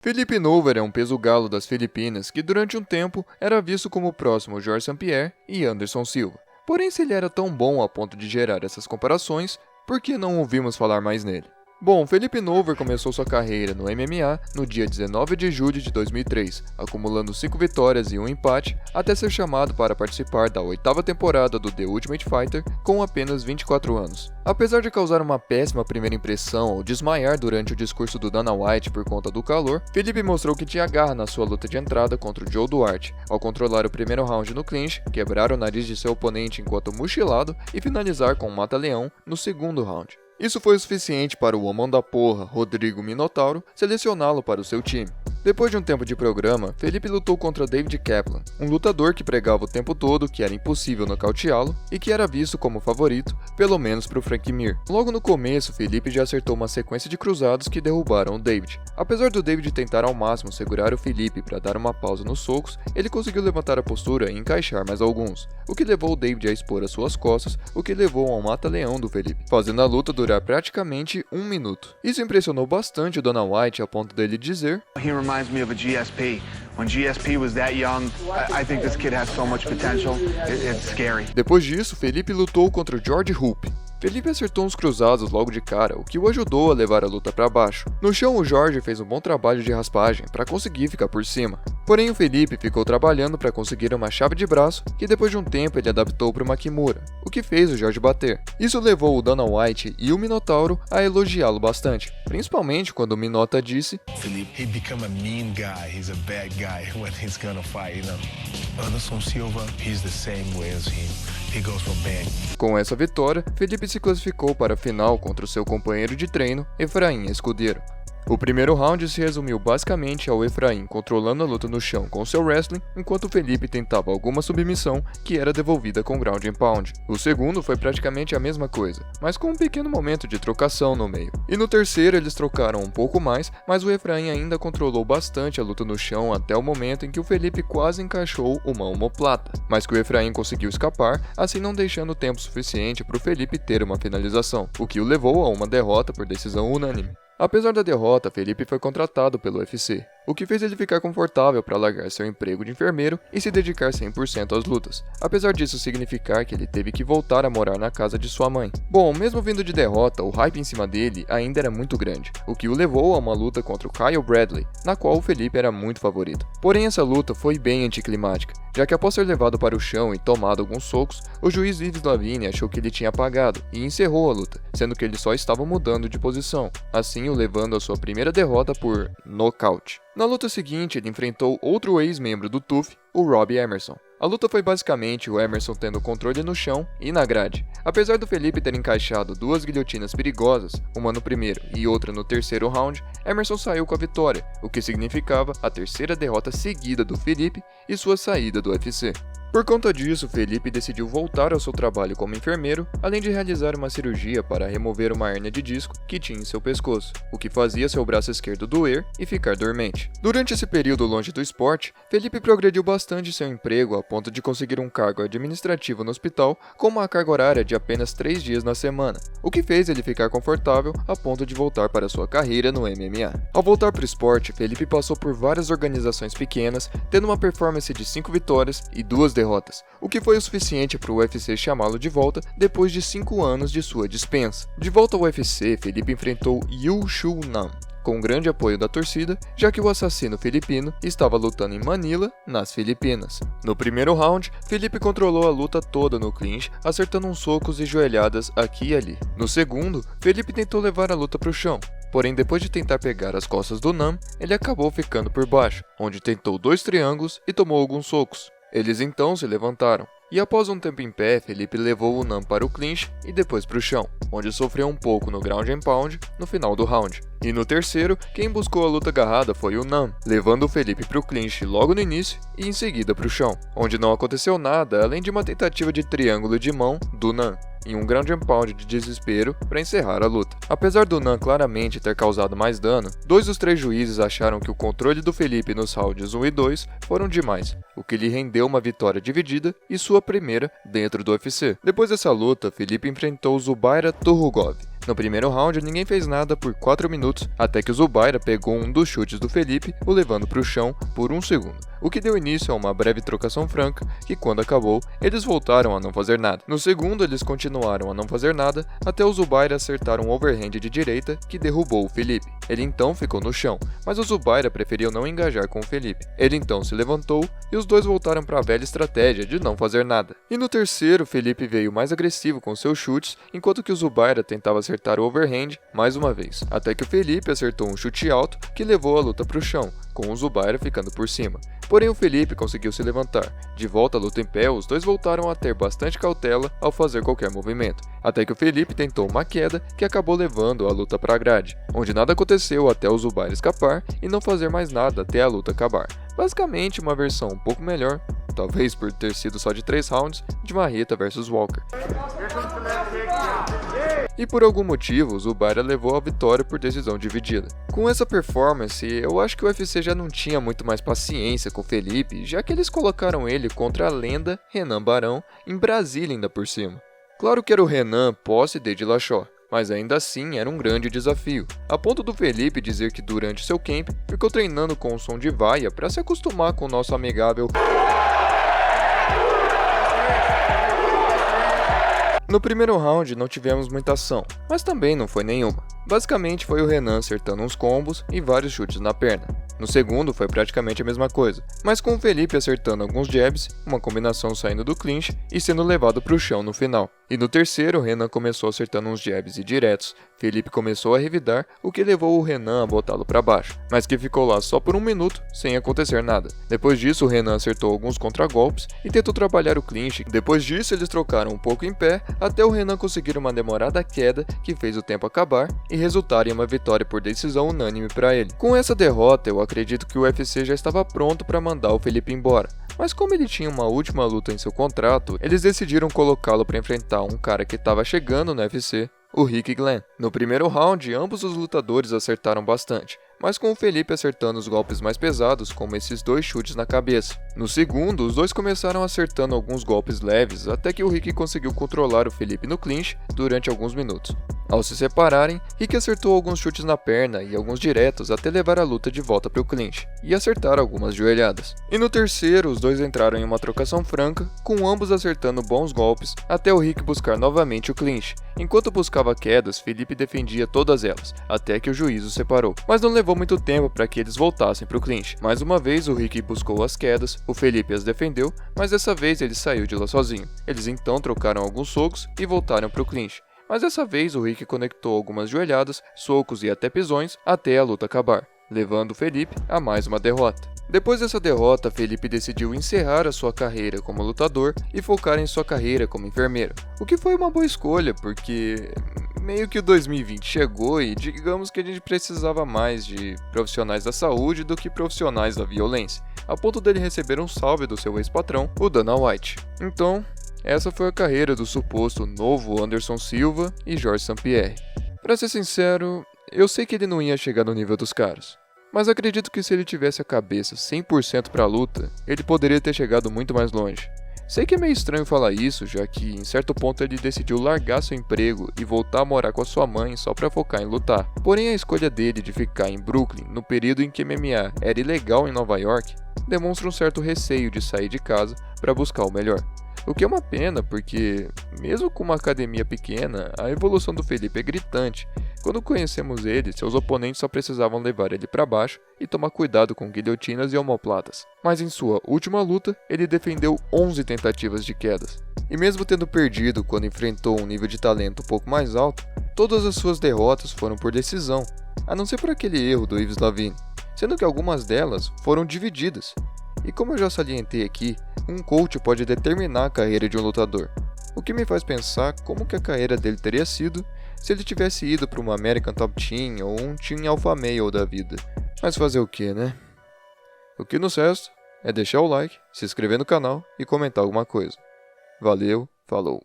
Felipe Nover é um peso galo das Filipinas que durante um tempo era visto como próximo a Georges St-Pierre e Anderson Silva. Porém, se ele era tão bom a ponto de gerar essas comparações, por que não ouvimos falar mais nele? Bom, Felipe Nover começou sua carreira no MMA no dia 19 de julho de 2003, acumulando 5 vitórias e 1 empate, até ser chamado para participar da 8ª temporada do The Ultimate Fighter com apenas 24 anos. Apesar de causar uma péssima primeira impressão ao desmaiar durante o discurso do Dana White por conta do calor, Felipe mostrou que tinha garra na sua luta de entrada contra o Joe Duarte, ao controlar o primeiro round no clinch, quebrar o nariz de seu oponente enquanto mochilado e finalizar com um mata-leão no segundo round. Isso foi o suficiente para o homão da porra, Rodrigo Minotauro, selecioná-lo para o seu time. Depois de um tempo de programa, Felipe lutou contra David Kaplan, um lutador que pregava o tempo todo que era impossível nocauteá-lo e que era visto como favorito, pelo menos para o Frank Mir. Logo no começo, Felipe já acertou uma sequência de cruzados que derrubaram o David. Apesar do David tentar ao máximo segurar o Felipe para dar uma pausa nos socos, ele conseguiu levantar a postura e encaixar mais alguns, o que levou o David a expor as suas costas, o que levou ao mata-leão do Felipe, fazendo a luta durar praticamente 1 minuto. Isso impressionou bastante o Dana White a ponto dele dizer: reminds me of a GSP. When GSP was that young, I think this kid has so much potential. It's scary. Depois disso, Felipe lutou contra o George Hoop. Felipe acertou uns cruzados logo de cara, o que o ajudou a levar a luta para baixo. No chão, o Jorge fez um bom trabalho de raspagem para conseguir ficar por cima. Porém, o Felipe ficou trabalhando para conseguir uma chave de braço que depois de um tempo ele adaptou para uma Kimura, o que fez o Jorge bater. Isso levou o Dana White e o Minotauro a elogiá-lo bastante, principalmente quando o Minota disse: Felipe, he become a mean guy. He's a bad guy when he's gonna fight, you know. Anderson Silva, he's the same way as him. He goes for bang. Com essa vitória, Felipe se classificou para a final contra o seu companheiro de treino, Efraim Escudeiro. O primeiro round se resumiu basicamente ao Efraim controlando a luta no chão com seu wrestling, enquanto Felipe tentava alguma submissão que era devolvida com ground and pound. O segundo foi praticamente a mesma coisa, mas com um pequeno momento de trocação no meio. E no terceiro eles trocaram um pouco mais, mas o Efraim ainda controlou bastante a luta no chão até o momento em que o Felipe quase encaixou uma omoplata, mas que o Efraim conseguiu escapar, assim não deixando tempo suficiente para o Felipe ter uma finalização, o que o levou a uma derrota por decisão unânime. Apesar da derrota, Felipe foi contratado pelo UFC, o que fez ele ficar confortável para largar seu emprego de enfermeiro e se dedicar 100% às lutas, apesar disso significar que ele teve que voltar a morar na casa de sua mãe. Bom, mesmo vindo de derrota, o hype em cima dele ainda era muito grande, o que o levou a uma luta contra o Kyle Bradley, na qual o Felipe era muito favorito. Porém, essa luta foi bem anticlimática, já que após ser levado para o chão e tomado alguns socos, o juiz Yves Lavigne achou que ele tinha apagado e encerrou a luta, sendo que ele só estava mudando de posição, assim o levando à sua primeira derrota por nocaute. Na luta seguinte, ele enfrentou outro ex-membro do TUF, o Robbie Emerson. A luta foi basicamente o Emerson tendo controle no chão e na grade. Apesar do Felipe ter encaixado 2 guilhotinas perigosas, uma no primeiro e outra no terceiro round, Emerson saiu com a vitória, o que significava a terceira derrota seguida do Felipe e sua saída do UFC. Por conta disso, Felipe decidiu voltar ao seu trabalho como enfermeiro, além de realizar uma cirurgia para remover uma hérnia de disco que tinha em seu pescoço, o que fazia seu braço esquerdo doer e ficar dormente. Durante esse período longe do esporte, Felipe progrediu bastante seu emprego a ponto de conseguir um cargo administrativo no hospital com uma carga horária de apenas 3 dias na semana, o que fez ele ficar confortável a ponto de voltar para sua carreira no MMA. Ao voltar para o esporte, Felipe passou por várias organizações pequenas, tendo uma performance de 5 vitórias e 2 derrotas, o que foi o suficiente para o UFC chamá-lo de volta depois de 5 anos de sua dispensa. De volta ao UFC, Felipe enfrentou Yu Shu Nam, com grande apoio da torcida, já que o assassino filipino estava lutando em Manila, nas Filipinas. No primeiro round, Felipe controlou a luta toda no clinch, acertando uns socos e joelhadas aqui e ali. No segundo, Felipe tentou levar a luta para o chão, porém depois de tentar pegar as costas do Nam, ele acabou ficando por baixo, onde tentou 2 triângulos e tomou alguns socos. Eles então se levantaram, e após um tempo em pé, Felipe levou o Nam para o clinch e depois para o chão, onde sofreu um pouco no ground and pound no final do round. E no terceiro, quem buscou a luta agarrada foi o Nam, levando o Felipe para o clinch logo no início e em seguida para o chão, onde não aconteceu nada além de uma tentativa de triângulo de mão do Nam, em um ground and pound de desespero para encerrar a luta. Apesar do Nam claramente ter causado mais dano, 2 dos 3 juízes acharam que o controle do Felipe nos rounds 1 e 2 foram demais, o que lhe rendeu uma vitória dividida e sua primeira dentro do UFC. Depois dessa luta, Felipe enfrentou Zubaira Tukhugov, No primeiro round, ninguém fez nada por 4 minutos, até que o Zubaira pegou um dos chutes do Felipe, o levando para o chão por 1 segundo, o que deu início a uma breve trocação franca, que quando acabou, eles voltaram a não fazer nada. No segundo, eles continuaram a não fazer nada, até o Zubaira acertar um overhand de direita, que derrubou o Felipe. Ele então ficou no chão, mas o Zubaira preferiu não engajar com o Felipe. Ele então se levantou, e os dois voltaram para a velha estratégia de não fazer nada. E no terceiro, Felipe veio mais agressivo com seus chutes, enquanto que o Zubaira tentava acertar o overhand mais uma vez, até que o Felipe acertou um chute alto que levou a luta para o chão, com o Zubaira ficando por cima. Porém, o Felipe conseguiu se levantar. De volta à luta em pé, os dois voltaram a ter bastante cautela ao fazer qualquer movimento, até que o Felipe tentou uma queda que acabou levando a luta para a grade, onde nada aconteceu até o Zubaira escapar e não fazer mais nada até a luta acabar. Basicamente, uma versão um pouco melhor, talvez por ter sido só de 3 rounds, de Marreta vs Walker. E por algum motivo, o Zubaira levou a vitória por decisão dividida. Com essa performance, eu acho que o UFC já não tinha muito mais paciência com o Felipe, já que eles colocaram ele contra a lenda Renan Barão em Brasília ainda por cima. Claro que era o Renan pós-CD de Dillashaw, mas ainda assim era um grande desafio, a ponto do Felipe dizer que durante seu camp ficou treinando com o som de vaia para se acostumar com o nosso amigável. No primeiro round não tivemos muita ação, mas também não foi nenhuma. Basicamente foi o Renan acertando uns combos e vários chutes na perna. No segundo foi praticamente a mesma coisa, mas com o Felipe acertando alguns jabs, uma combinação saindo do clinch e sendo levado para o chão no final. E no terceiro, o Renan começou acertando uns jabs e diretos. Felipe começou a revidar, o que levou o Renan a botá-lo para baixo, mas que ficou lá só por 1 minuto, sem acontecer nada. Depois disso, o Renan acertou alguns contragolpes e tentou trabalhar o clinch. Depois disso, eles trocaram um pouco em pé, até o Renan conseguir uma demorada queda que fez o tempo acabar e resultar em uma vitória por decisão unânime para ele. Com essa derrota, eu acredito que o UFC já estava pronto para mandar o Felipe embora, mas como ele tinha uma última luta em seu contrato, eles decidiram colocá-lo para enfrentar um cara que estava chegando no UFC, o Rick Glenn. No primeiro round, ambos os lutadores acertaram bastante, mas com o Felipe acertando os golpes mais pesados, como esses 2 chutes na cabeça. No segundo, os dois começaram acertando alguns golpes leves, até que o Rick conseguiu controlar o Felipe no clinch durante alguns minutos. Ao se separarem, Rick acertou alguns chutes na perna e alguns diretos até levar a luta de volta para o clinch, e acertar algumas joelhadas. E no terceiro, os dois entraram em uma trocação franca, com ambos acertando bons golpes, até o Rick buscar novamente o clinch. Enquanto buscava quedas, Felipe defendia todas elas, até que o juiz os separou. Mas não levou muito tempo para que eles voltassem para o clinch. Mais uma vez, o Rick buscou as quedas, o Felipe as defendeu, mas dessa vez ele saiu de lá sozinho. Eles então trocaram alguns socos e voltaram para o clinch. Mas dessa vez o Rick conectou algumas joelhadas, socos e até pisões até a luta acabar, levando o Felipe a mais uma derrota. Depois dessa derrota, Felipe decidiu encerrar a sua carreira como lutador e focar em sua carreira como enfermeiro, o que foi uma boa escolha, porque meio que o 2020 chegou e digamos que a gente precisava mais de profissionais da saúde do que profissionais da violência, a ponto dele receber um salve do seu ex-patrão, o Dana White. Então, essa foi a carreira do suposto novo Anderson Silva e Georges St-Pierre. Pra ser sincero, eu sei que ele não ia chegar no nível dos caras, mas acredito que se ele tivesse a cabeça 100% pra luta, ele poderia ter chegado muito mais longe. Sei que é meio estranho falar isso, já que em certo ponto ele decidiu largar seu emprego e voltar a morar com a sua mãe só pra focar em lutar. Porém, a escolha dele de ficar em Brooklyn no período em que MMA era ilegal em Nova York demonstra um certo receio de sair de casa pra buscar o melhor. O que é uma pena, porque, mesmo com uma academia pequena, a evolução do Felipe é gritante. Quando conhecemos ele, seus oponentes só precisavam levar ele para baixo e tomar cuidado com guilhotinas e omoplatas. Mas em sua última luta, ele defendeu 11 tentativas de quedas. E mesmo tendo perdido quando enfrentou um nível de talento um pouco mais alto, todas as suas derrotas foram por decisão, a não ser por aquele erro do Yves Lavigne, sendo que algumas delas foram divididas. E como eu já salientei aqui, um coach pode determinar a carreira de um lutador, o que me faz pensar como que a carreira dele teria sido se ele tivesse ido para uma American Top Team ou um Team Alpha Male da vida. Mas fazer o que, né? O que nos resta é deixar o like, se inscrever no canal e comentar alguma coisa. Valeu, falou!